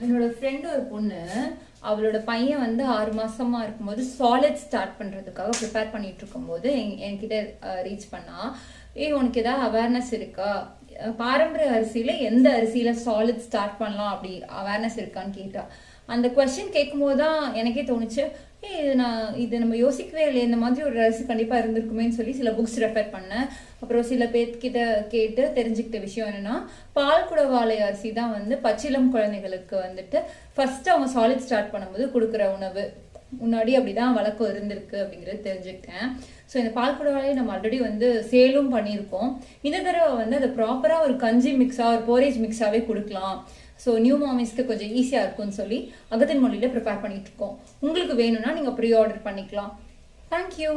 என்னோட ஃப்ரெண்டு ஒரு பொண்ணு, அவளோட பையன் வந்து 6 மாசமா இருக்கும்போது சாலிட் ஸ்டார்ட் பண்றதுக்காக ப்ரிப்பேர் பண்ணிட்டு இருக்கும்போது என்கிட்ட ரீச் பண்ணா, உனக்கு ஏதாவது அவேர்னஸ் இருக்கா, பாரம்பரிய அரிசியில எந்த அரிசியில சாலிட் ஸ்டார்ட் பண்ணலாம் அப்படி அவேர்னஸ் இருக்கான்னு கேட்டா. அந்த கொஸ்டின் கேட்கும்போது தான் எனக்கே தோணுச்சு, இது நம்ம யோசிக்கவே இல்லை, இந்த மாதிரி ஒரு அரிசி கண்டிப்பா இருந்திருக்குமேன்னு சொல்லி சில புக்ஸ் ரெஃபர் பண்ணேன். அப்புறம் சில பேர்கிட்ட கேட்டு தெரிஞ்சுக்கிட்ட விஷயம் என்னன்னா, பால் குடவாளை அரிசி தான் வந்து பச்சிளம் குழந்தைகளுக்கு வந்துட்டு ஃபர்ஸ்ட் அவங்க சாலிட் ஸ்டார்ட் பண்ணும்போது கொடுக்குற உணவு. முன்னாடி அப்படிதான் வழக்கம் இருந்திருக்கு அப்படிங்கிறது தெரிஞ்சுக்கிட்டேன். ஸோ இந்த பால் குடவாளையை நம்ம ஆல்ரெடி வந்து சேலும் பண்ணியிருக்கோம். இந்த தடவை வந்து அதை ப்ராப்பராக ஒரு கஞ்சி மிக்ஸா ஒரு போரேஜ் மிக்ஸாவே கொடுக்கலாம். ஸோ நியூ மாமிஸ்க்கு கொஞ்சம் ஈஸியாக இருக்கும்னு சொல்லி அகத்தின் மொழியில் ப்ரிப்பேர் பண்ணிட்டு இருக்கோம். உங்களுக்கு வேணும்னா நீங்கள் ப்ரீ ஆர்டர் பண்ணிக்கலாம். தேங்க்யூ.